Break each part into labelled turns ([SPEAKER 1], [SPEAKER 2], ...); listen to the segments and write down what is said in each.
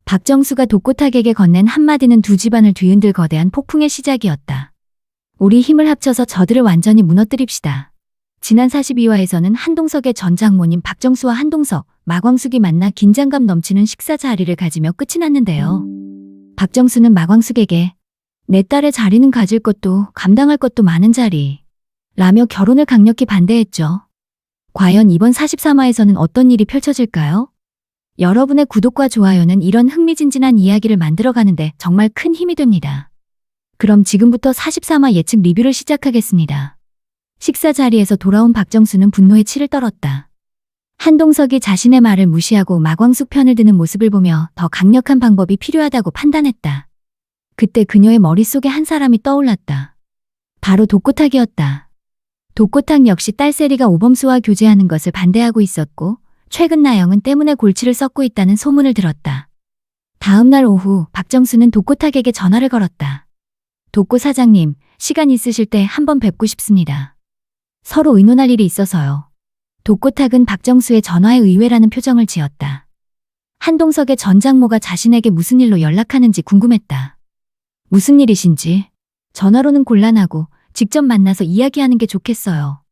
[SPEAKER 1] 박정수가 독고탁에게 건넨 한마디는 두 집안을 뒤흔들 거대한 폭풍의 시작이었다. 우리 힘을 합쳐서 저들을 완전히 무너뜨립시다. 지난 42화에서는 한동석의 전 장모님 박정수와 한동석, 마광숙이 만나 긴장감 넘치는 식사 자리를 가지며 끝이 났는데요. 박정수는 마광숙에게 내 딸의 자리는 가질 것도 감당할 것도 많은 자리 라며 결혼을 강력히 반대했죠. 과연 이번 43화에서는 어떤 일이 펼쳐질까요? 여러분의 구독과 좋아요는 이런 흥미진진한 이야기를 만들어가는데 정말 큰 힘이 됩니다. 그럼 지금부터 43화 예측 리뷰를 시작하겠습니다. 식사 자리에서 돌아온 박정수는 분노에 치를 떨었다. 한동석이 자신의 말을 무시하고 마광숙 편을 드는 모습을 보며 더 강력한 방법이 필요하다고 판단했다. 그때 그녀의 머릿속에 한 사람이 떠올랐다. 바로 독고탁이었다. 독고탁 역시 딸 세리가 오범수와 교제하는 것을 반대하고 있었고 최근 나영은 때문에 골치를 썩고 있다는 소문을 들었다. 다음 날 오후 박정수는 독고탁에게 전화를 걸었다. 독고 사장님, 시간 있으실 때 한번 뵙고 싶습니다. 서로 의논할 일이 있어서요. 독고탁은 박정수의 전화에 의외라는 표정을 지었다. 한동석의 전 장모가 자신에게 무슨 일로 연락하는지 궁금했다. 무슨 일이신지? 전화로는 곤란하고 직접 만나서 이야기하는 게 좋겠어요.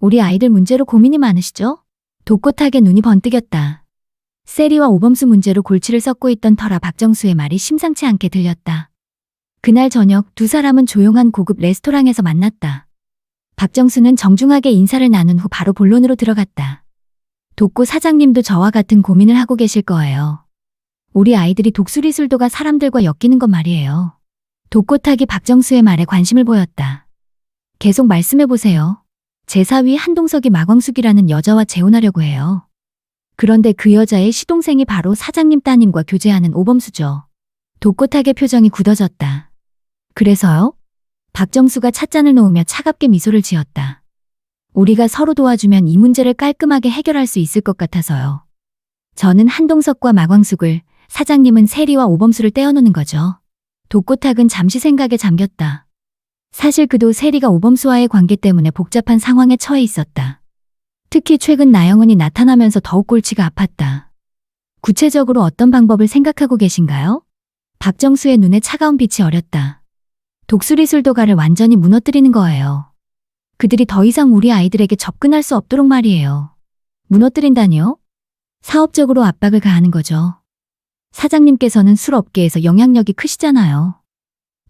[SPEAKER 1] 우리 아이들 문제로 고민이 많으시죠? 독고탁의 눈이 번뜩였다. 세리와 오범수 문제로 골치를 썩고 있던 터라 박정수의 말이 심상치 않게 들렸다. 그날 저녁 두 사람은 조용한 고급 레스토랑에서 만났다. 박정수는 정중하게 인사를 나눈 후 바로 본론으로 들어갔다. 독고 사장님도 저와 같은 고민을 하고 계실 거예요. 우리 아이들이 독수리술도가 사람들과 엮이는 것 말이에요. 독고탁이 박정수의 말에 관심을 보였다. 계속 말씀해보세요. 제 사위 한동석이 마광숙이라는 여자와 재혼하려고 해요. 그런데 그 여자의 시동생이 바로 사장님 따님과 교제하는 오범수죠. 독고탁의 표정이 굳어졌다. 그래서요? 박정수가 찻잔을 놓으며 차갑게 미소를 지었다. 우리가 서로 도와주면 이 문제를 깔끔하게 해결할 수 있을 것 같아서요. 저는 한동석과 마광숙을, 사장님은 세리와 오범수를 떼어놓는 거죠. 독고탁은 잠시 생각에 잠겼다. 사실 그도 세리가 오범수와의 관계 때문에 복잡한 상황에 처해 있었다. 특히 최근 나영은이 나타나면서 더욱 골치가 아팠다. 구체적으로 어떤 방법을 생각하고 계신가요? 박정수의 눈에 차가운 빛이 어렸다. 독수리술도가를 완전히 무너뜨리는 거예요. 그들이 더 이상 우리 아이들에게 접근할 수 없도록 말이에요. 무너뜨린다니요? 사업적으로 압박을 가하는 거죠. 사장님께서는 술업계에서 영향력이 크시잖아요.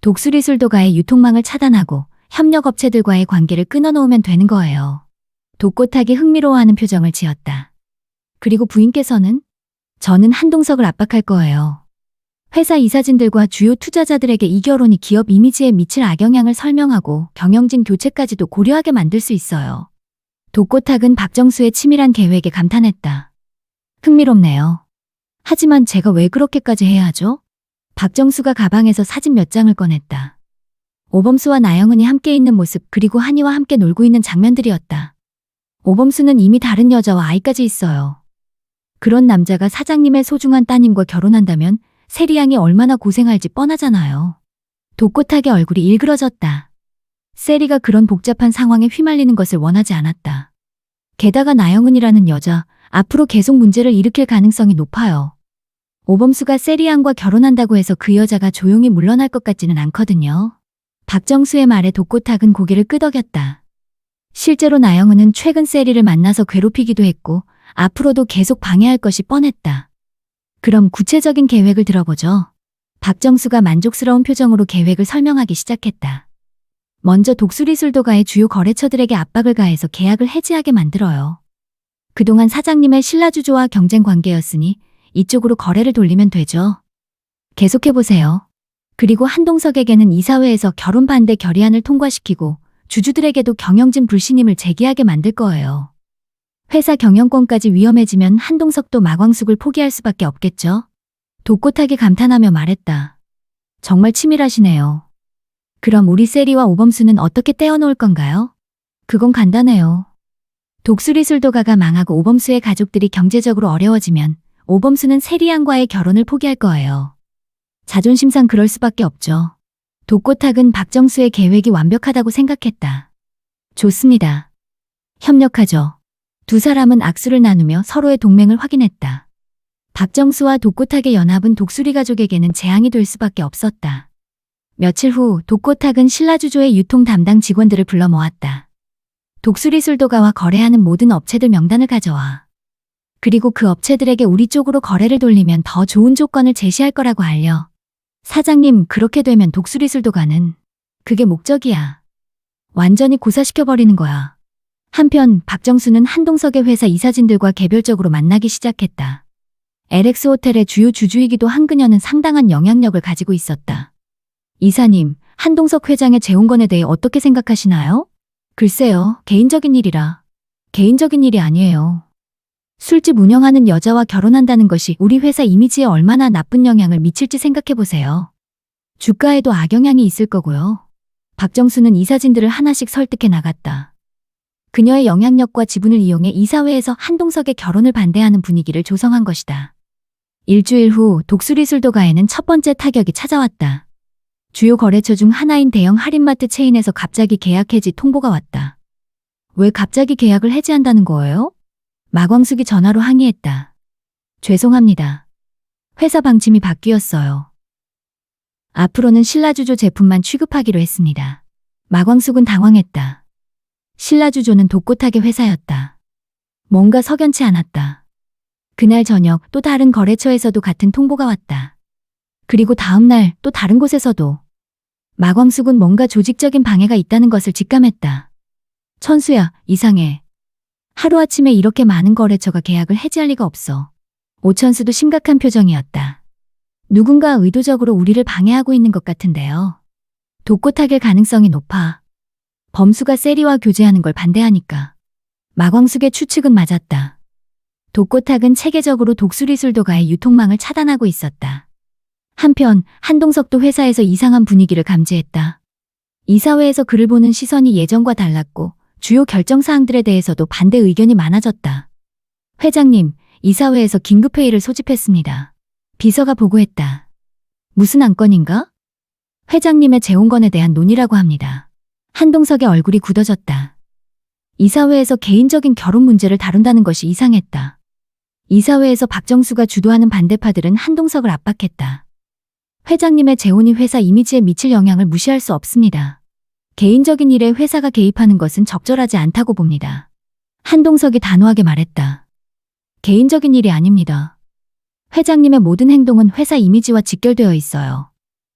[SPEAKER 1] 독수리술도가의 유통망을 차단하고 협력업체들과의 관계를 끊어놓으면 되는 거예요. 독고탁이 흥미로워하는 표정을 지었다. 그리고 부인께서는? 저는 한동석을 압박할 거예요. 회사 이사진들과 주요 투자자들에게 이 결혼이 기업 이미지에 미칠 악영향을 설명하고 경영진 교체까지도 고려하게 만들 수 있어요. 독고탁은 박정수의 치밀한 계획에 감탄했다. 흥미롭네요. 하지만 제가 왜 그렇게까지 해야 하죠? 박정수가 가방에서 사진 몇 장을 꺼냈다. 오범수와 나영은이 함께 있는 모습 그리고 한이와 함께 놀고 있는 장면들이었다. 오범수는 이미 다른 여자와 아이까지 있어요. 그런 남자가 사장님의 소중한 따님과 결혼한다면 세리 양이 얼마나 고생할지 뻔하잖아요. 독고탁의 얼굴이 일그러졌다. 세리가 그런 복잡한 상황에 휘말리는 것을 원하지 않았다. 게다가 나영은이라는 여자, 앞으로 계속 문제를 일으킬 가능성이 높아요. 오범수가 세리 양과 결혼한다고 해서 그 여자가 조용히 물러날 것 같지는 않거든요. 박정수의 말에 독고탁은 고개를 끄덕였다. 실제로 나영은은 최근 세리를 만나서 괴롭히기도 했고 앞으로도 계속 방해할 것이 뻔했다. 그럼 구체적인 계획을 들어보죠. 박정수가 만족스러운 표정으로 계획을 설명하기 시작했다. 먼저 독수리술도가의 주요 거래처들에게 압박을 가해서 계약을 해지하게 만들어요. 그동안 사장님의 신라주조와 경쟁 관계였으니 이쪽으로 거래를 돌리면 되죠. 계속해보세요. 그리고 한동석에게는 이사회에서 결혼 반대 결의안을 통과시키고 주주들에게도 경영진 불신임을 제기하게 만들 거예요. 회사 경영권까지 위험해지면 한동석도 마광숙을 포기할 수밖에 없겠죠. 독고탁이 감탄하며 말했다. 정말 치밀하시네요. 그럼 우리 세리와 오범수는 어떻게 떼어놓을 건가요? 그건 간단해요. 독수리술도가가 망하고 오범수의 가족들이 경제적으로 어려워지면 오범수는 세리 양과의 결혼을 포기할 거예요. 자존심상 그럴 수밖에 없죠. 독고탁은 박정수의 계획이 완벽하다고 생각했다. 좋습니다. 협력하죠. 두 사람은 악수를 나누며 서로의 동맹을 확인했다. 박정수와 독고탁의 연합은 독수리 가족에게는 재앙이 될 수밖에 없었다. 며칠 후 독고탁은 신라주조의 유통 담당 직원들을 불러 모았다. 독수리 술도가와 거래하는 모든 업체들 명단을 가져와. 그리고 그 업체들에게 우리 쪽으로 거래를 돌리면 더 좋은 조건을 제시할 거라고 알려. 사장님, 그렇게 되면 독수리 술도가는 그게 목적이야. 완전히 고사시켜버리는 거야. 한편 박정수는 한동석의 회사 이사진들과 개별적으로 만나기 시작했다. LX 호텔의 주요 주주이기도 한 그녀는 상당한 영향력을 가지고 있었다. 이사님, 한동석 회장의 재혼건에 대해 어떻게 생각하시나요? 글쎄요, 개인적인 일이라. 개인적인 일이 아니에요. 술집 운영하는 여자와 결혼한다는 것이 우리 회사 이미지에 얼마나 나쁜 영향을 미칠지 생각해보세요. 주가에도 악영향이 있을 거고요. 박정수는 이사진들을 하나씩 설득해 나갔다. 그녀의 영향력과 지분을 이용해 이사회에서 한동석의 결혼을 반대하는 분위기를 조성한 것이다. 일주일 후 독수리 술도가에는 첫 번째 타격이 찾아왔다. 주요 거래처 중 하나인 대형 할인마트 체인에서 갑자기 계약 해지 통보가 왔다. 왜 갑자기 계약을 해지한다는 거예요? 마광숙이 전화로 항의했다. 죄송합니다. 회사 방침이 바뀌었어요. 앞으로는 신라주조 제품만 취급하기로 했습니다. 마광숙은 당황했다. 신라주조는 독고탁의 회사였다. 뭔가 석연치 않았다. 그날 저녁 또 다른 거래처에서도 같은 통보가 왔다. 그리고 다음 날 또 다른 곳에서도. 마광숙은 뭔가 조직적인 방해가 있다는 것을 직감했다. 천수야, 이상해. 하루아침에 이렇게 많은 거래처가 계약을 해지할 리가 없어. 오천수도 심각한 표정이었다. 누군가 의도적으로 우리를 방해하고 있는 것 같은데요. 독고탁일 가능성이 높아. 범수가 세리와 교제하는 걸 반대하니까. 마광숙의 추측은 맞았다. 독고탁은 체계적으로 독수리 술도가의 유통망을 차단하고 있었다. 한편 한동석도 회사에서 이상한 분위기를 감지했다. 이사회에서 그를 보는 시선이 예전과 달랐고 주요 결정사항들에 대해서도 반대 의견이 많아졌다. 회장님, 이사회에서 긴급회의를 소집했습니다. 비서가 보고했다. 무슨 안건인가? 회장님의 재혼건에 대한 논의라고 합니다. 한동석의 얼굴이 굳어졌다. 이사회에서 개인적인 결혼 문제를 다룬다는 것이 이상했다. 이사회에서 박정수가 주도하는 반대파들은 한동석을 압박했다. 회장님의 재혼이 회사 이미지에 미칠 영향을 무시할 수 없습니다. 개인적인 일에 회사가 개입하는 것은 적절하지 않다고 봅니다. 한동석이 단호하게 말했다. 개인적인 일이 아닙니다. 회장님의 모든 행동은 회사 이미지와 직결되어 있어요.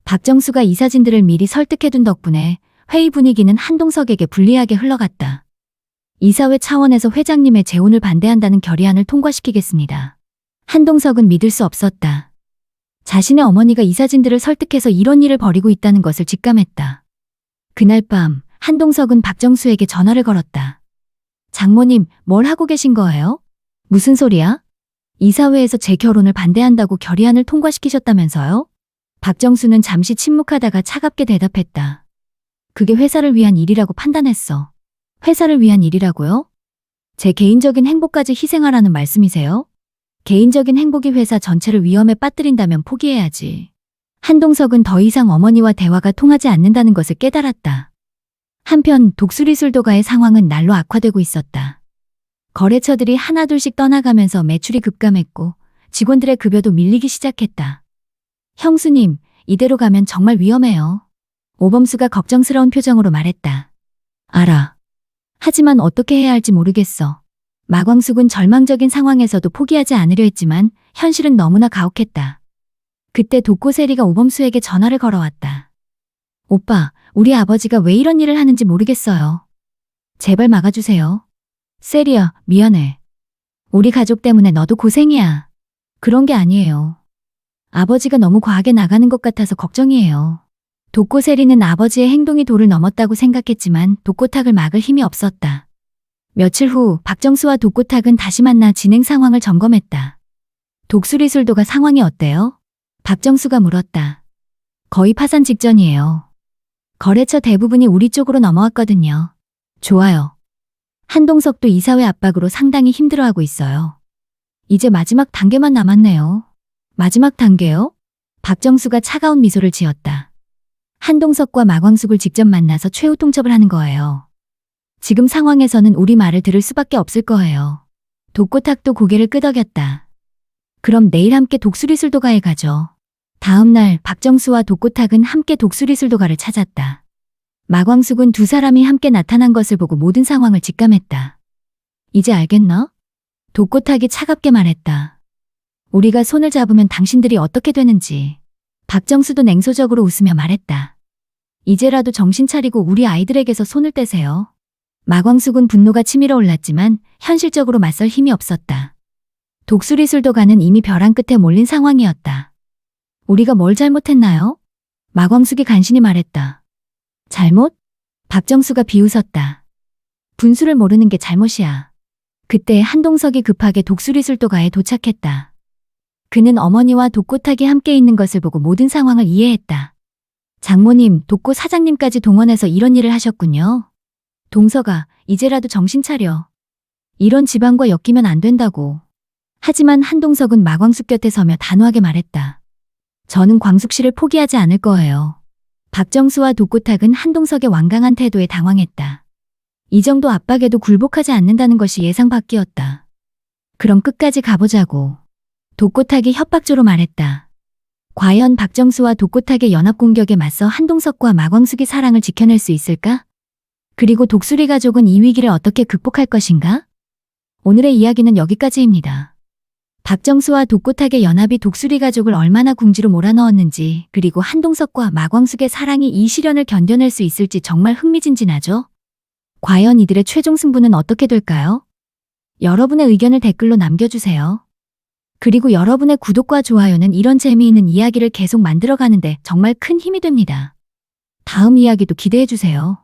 [SPEAKER 1] 박정수가 이사진들을 미리 설득해둔 덕분에 회의 분위기는 한동석에게 불리하게 흘러갔다. 이사회 차원에서 회장님의 재혼을 반대한다는 결의안을 통과시키겠습니다. 한동석은 믿을 수 없었다. 자신의 어머니가 이사진들을 설득해서 이런 일을 벌이고 있다는 것을 직감했다. 그날 밤 한동석은 박정수에게 전화를 걸었다. 장모님, 뭘 하고 계신 거예요? 무슨 소리야? 이사회에서 제 결혼을 반대한다고 결의안을 통과시키셨다면서요? 박정수는 잠시 침묵하다가 차갑게 대답했다. 그게 회사를 위한 일이라고 판단했어. 회사를 위한 일이라고요? 제 개인적인 행복까지 희생하라는 말씀이세요? 개인적인 행복이 회사 전체를 위험에 빠뜨린다면 포기해야지. 한동석은 더 이상 어머니와 대화가 통하지 않는다는 것을 깨달았다. 한편 독수리 술도가의 상황은 날로 악화되고 있었다. 거래처들이 하나둘씩 떠나가면서 매출이 급감했고 직원들의 급여도 밀리기 시작했다. 형수님, 이대로 가면 정말 위험해요. 오범수가 걱정스러운 표정으로 말했다. 알아. 하지만 어떻게 해야 할지 모르겠어. 마광숙은 절망적인 상황에서도 포기하지 않으려 했지만 현실은 너무나 가혹했다. 그때 독고세리가 오범수에게 전화를 걸어왔다. 오빠, 우리 아버지가 왜 이런 일을 하는지 모르겠어요. 제발 막아주세요. 세리야, 미안해. 우리 가족 때문에 너도 고생이야. 그런 게 아니에요. 아버지가 너무 과하게 나가는 것 같아서 걱정이에요. 독고세리는 아버지의 행동이 도를 넘었다고 생각했지만 독고탁을 막을 힘이 없었다. 며칠 후 박정수와 독고탁은 다시 만나 진행 상황을 점검했다. 독수리 술도가 상황이 어때요? 박정수가 물었다. 거의 파산 직전이에요. 거래처 대부분이 우리 쪽으로 넘어왔거든요. 좋아요. 한동석도 이사회 압박으로 상당히 힘들어하고 있어요. 이제 마지막 단계만 남았네요. 마지막 단계요? 박정수가 차가운 미소를 지었다. 한동석과 마광숙을 직접 만나서 최후 통첩을 하는 거예요. 지금 상황에서는 우리 말을 들을 수밖에 없을 거예요. 독고탁도 고개를 끄덕였다. 그럼 내일 함께 독수리술도가에 가죠. 다음 날 박정수와 독고탁은 함께 독수리술도가를 찾았다. 마광숙은 두 사람이 함께 나타난 것을 보고 모든 상황을 직감했다. 이제 알겠나? 독고탁이 차갑게 말했다. 우리가 손을 잡으면 당신들이 어떻게 되는지. 박정수도 냉소적으로 웃으며 말했다. 이제라도 정신 차리고 우리 아이들에게서 손을 떼세요. 마광숙은 분노가 치밀어 올랐지만 현실적으로 맞설 힘이 없었다. 독수리술도가는 이미 벼랑 끝에 몰린 상황이었다. 우리가 뭘 잘못했나요? 마광숙이 간신히 말했다. 잘못? 박정수가 비웃었다. 분수를 모르는 게 잘못이야. 그때 한동석이 급하게 독수리술도가에 도착했다. 그는 어머니와 독고탁이 함께 있는 것을 보고 모든 상황을 이해했다. 장모님, 독고 사장님까지 동원해서 이런 일을 하셨군요. 동석아, 이제라도 정신 차려. 이런 집안과 엮이면 안 된다고. 하지만 한동석은 마광숙 곁에 서며 단호하게 말했다. 저는 광숙 씨를 포기하지 않을 거예요. 박정수와 독고탁은 한동석의 완강한 태도에 당황했다. 이 정도 압박에도 굴복하지 않는다는 것이 예상 밖이었다. 그럼 끝까지 가보자고. 독고탁이 협박조로 말했다. 과연 박정수와 독고탁의 연합 공격에 맞서 한동석과 마광숙이 사랑을 지켜낼 수 있을까? 그리고 독수리 가족은 이 위기를 어떻게 극복할 것인가? 오늘의 이야기는 여기까지입니다. 박정수와 독고탁의 연합이 독수리 가족을 얼마나 궁지로 몰아넣었는지, 그리고 한동석과 마광숙의 사랑이 이 시련을 견뎌낼 수 있을지 정말 흥미진진하죠? 과연 이들의 최종 승부는 어떻게 될까요? 여러분의 의견을 댓글로 남겨주세요. 그리고 여러분의 구독과 좋아요는 이런 재미있는 이야기를 계속 만들어가는데 정말 큰 힘이 됩니다. 다음 이야기도 기대해주세요.